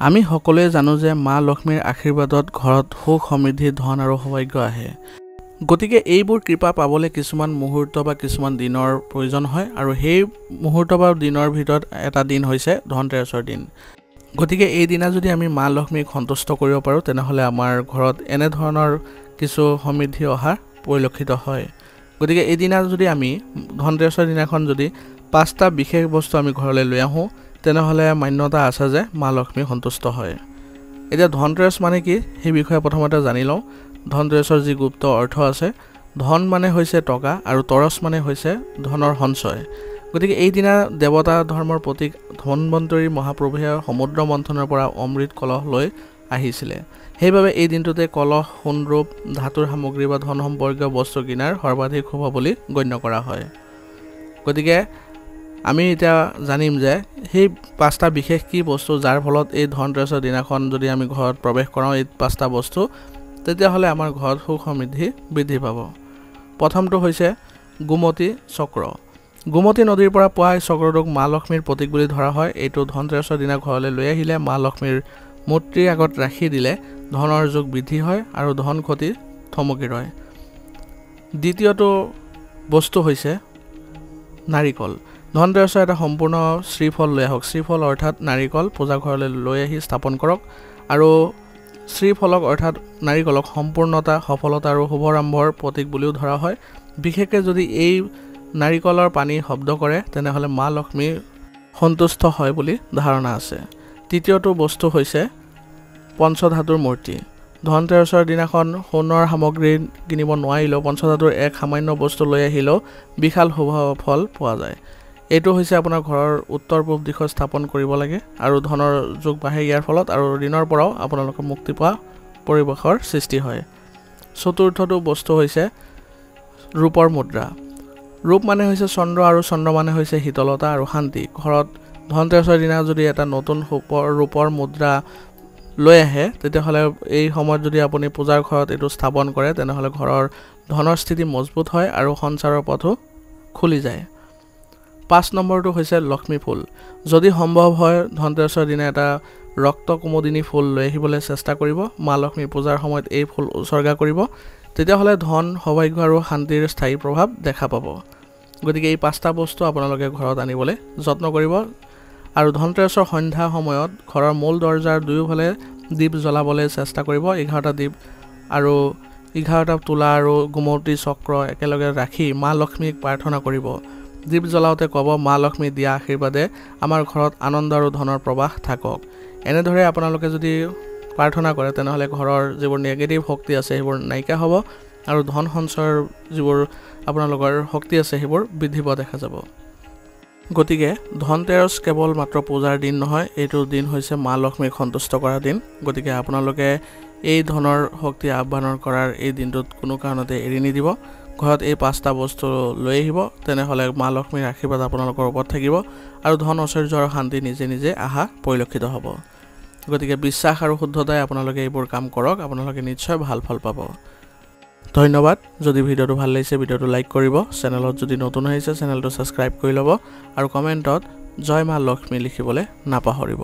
আমি সকলোৱে জানো যে মা লক্ষ্মীৰ আশীৰ্বাদত ঘৰত সুখ সমৃদ্ধি ধন আৰু সৌভাগ্য আহে গতিকে এইবোৰ কৃপা পাবলৈ কিছুমান মুহূৰ্ত বা কিছুমান দিনৰ প্ৰয়োজন হয় আৰু সেই মুহূৰ্ত বা দিনৰ ভিতৰত এটা দিন হৈছে ধনতেৰছৰ দিন গতিকে এই দিনা যদি আমি মা লক্ষ্মীক সন্তুষ্ট কৰিব পাৰো তেনেহলে আমাৰ ঘৰত এনে ধৰণৰ কিছু সমৃদ্ধি অহা পৰিলক্ষিত হয় গতিকে এই দিনা যদি আমি ধনতেৰছৰ দিনাখন যদি পাঁচটা বিশেষ বস্তু আমি ঘৰলৈ লৈ আহোঁ তেনেহলে মান্যতা আছে যে মা লক্ষ্মী সন্তুষ্ট হয় এতিয়া ধনতেৰছ মানে কি সেই বিষয়ে প্ৰথমতে জানি লওঁ ধনতেৰছৰ যি গুপ্ত অৰ্থ আছে ধন মানে হৈছে টকা আৰু তৰছ মানে হৈছে ধনৰ সঞ্চয় গতিকে এই দিনা দেৱতা ধৰ্মৰ প্ৰতীক ধনৱন্তৰী মহাপ্ৰভুৱে সমুদ্ৰ মন্থনৰ পৰা অমৃত কলহ লৈ আহিছিলে সেইবাবে এই দিনটোতে কলহ সোণৰূপ ধাতুৰ সামগ্ৰী বা ধন সম্পৰ্কীয় বস্তু কিনাৰ সৰ্বাধিক শুভ বুলি গণ্য কৰা হয় গতিকে আমি এতিয়া জানিম যে সেই পাঁচটা বিশেষ কি বস্তু যাৰ ফলত এই ধনতেৰছৰ দিনাখন যদি আমি ঘৰত প্ৰৱেশ কৰাওঁ এই পাঁচটা বস্তু তেতিয়াহ'লে আমাৰ ঘৰত সুখ সমৃদ্ধি বৃদ্ধি পাব প্ৰথমটো হৈছে গোমতী চক্ৰ গোমতী নদীৰ পৰা পোৱা এই চক্ৰটোক মা লক্ষ্মীৰ প্ৰতীক বুলি ধৰা হয় এইটো ধনতেৰছৰ দিনা ঘৰলৈ লৈ আহিলে মা লক্ষ্মীৰ মূৰ্তিৰ আগত ৰাখি দিলে ধনৰ যোগ বৃদ্ধি হয় আৰু ধন ক্ষতি থমকি ৰয় দ্বিতীয়টো বস্তু হৈছে নাৰিকল ধনতেৰছৰ এটা সম্পূৰ্ণ শ্ৰীফল লৈ আহক শ্ৰীফল অৰ্থাৎ নাৰিকল পূজা ঘৰলৈ লৈ আহি স্থাপন কৰক আৰু শ্ৰীফলক অৰ্থাৎ নাৰিকলক সম্পূৰ্ণতা সফলতা আৰু শুভাৰম্ভৰ প্ৰতীক বুলিও ধৰা হয় বিশেষকৈ যদি এই নাৰিকলৰ পানী শব্দ কৰে তেনেহ'লে মা লক্ষ্মী সন্তুষ্ট হয় বুলি ধাৰণা আছে তৃতীয়টো বস্তু হৈছে পঞ্চধাতুৰ মূৰ্তি ধনতেৰছৰ দিনাখন সোণৰ সামগ্ৰী কিনিব নোৱাৰিলেও পঞ্চধাতুৰ এক সামান্য বস্তু লৈ আহিলেও বিশাল শুভ ফল পোৱা যায় এইটো হৈছে আপোনাৰ ঘৰৰ উত্তৰ পূব দিশত স্থাপন কৰিব লাগে আৰু ধনৰ যোগ বাঢ়ে ইয়াৰ ফলত আৰু ঋণৰ পৰাও আপোনালোকে মুক্তি পোৱা পৰিৱেশৰ সৃষ্টি হয় চতুৰ্থটো বস্তু হৈছে ৰূপৰ মুদ্ৰা ৰূপ মানে হৈছে চন্দ্ৰ আৰু চন্দ্ৰ মানে হৈছে শীতলতা আৰু শান্তি ঘৰত ধনতেৰছৰ দিনা যদি এটা নতুন ৰূপৰ মুদ্ৰা লৈ আহে তেতিয়াহ'লে এই সময়ত যদি আপুনি পূজাৰ ঘৰত এইটো স্থাপন কৰে তেনেহ'লে ঘৰৰ ধনৰ স্থিতি মজবুত হয় আৰু সঞ্চাৰৰ পথো খুলি যায় 5 নম্বৰটো হৈছে লক্ষ্মী ফুল যদি সম্ভৱ হয় ধনতেৰছৰ দিনা এটা ৰক্ত কুমুদিনী ফুল লৈ আহিবলৈ চেষ্টা কৰিব মা লক্ষ্মী পূজাৰ সময়ত এই ফুল উৎসৰ্গা কৰিব তেতিয়াহ'লে ধন সৌভাগ্য আৰু শান্তিৰ স্থায়ী প্ৰভাৱ দেখা পাব গতিকে এই পাঁচটা বস্তু আপোনালোকে ঘৰত আনিবলৈ যত্ন কৰিব আৰু ধনতেৰছৰ সন্ধ্যা সময়ত ঘৰৰ মূল দৰজাৰ দুয়োফালে দীপ জ্বলাবলৈ চেষ্টা কৰিব 11টা দীপ আৰু 11টা তুলা আৰু গোমতী চক্ৰ একেলগে ৰাখি মা লক্ষ্মীক প্ৰাৰ্থনা কৰিব দীপ জ্বলাওঁতে ক'ব মা লক্ষ্মী দিয়া আশীৰ্বাদে আমাৰ ঘৰত আনন্দ আৰু ধনৰ প্ৰবাহ থাকক এনেদৰে আপোনালোকে যদি প্ৰাৰ্থনা কৰে তেনেহ'লে ঘৰৰ যিবোৰ নেগেটিভ শক্তি আছে সেইবোৰ নাইকিয়া হ'ব আৰু ধন সঞ্চয়ৰ যিবোৰ আপোনালোকৰ শক্তি আছে সেইবোৰ বৃদ্ধি পোৱা দেখা যাব গতিকে ধনতেৰছ কেৱল মাত্ৰ পূজাৰ দিন নহয় এইটো দিন হৈছে মা লক্ষ্মীক সন্তুষ্ট কৰা দিন গতিকে আপোনালোকে এই ধনৰ শক্তি আহ্বানৰ কৰাৰ এই দিনটোত কোনো কাৰণতে এৰি নিদিব ঘৰত এই পাঁচটা বস্তু লৈ আহিব তেনেহ'লে মা লক্ষ্মীৰ আশীৰ্বাদ আপোনালোকৰ ওপৰত থাকিব আৰু ধন ঐশ্বৰ্য আৰু শান্তি নিজে নিজে আহা পৰিলক্ষিত হ'ব গতিকে বিশ্বাস আৰু শুদ্ধতাই আপোনালোকে এইবোৰ কাম কৰক আপোনালোকে নিশ্চয় ভাল ফল পাব ধন্যবাদ যদি ভিডিঅ'টো ভাল লাগিছে ভিডিঅ'টো লাইক কৰিব চেনেলত যদি নতুন আহিছে চেনেলটো ছাবস্ক্ৰাইব কৰি ল'ব আৰু কমেণ্টত জয় মা লক্ষ্মী লিখিবলৈ নাপাহৰিব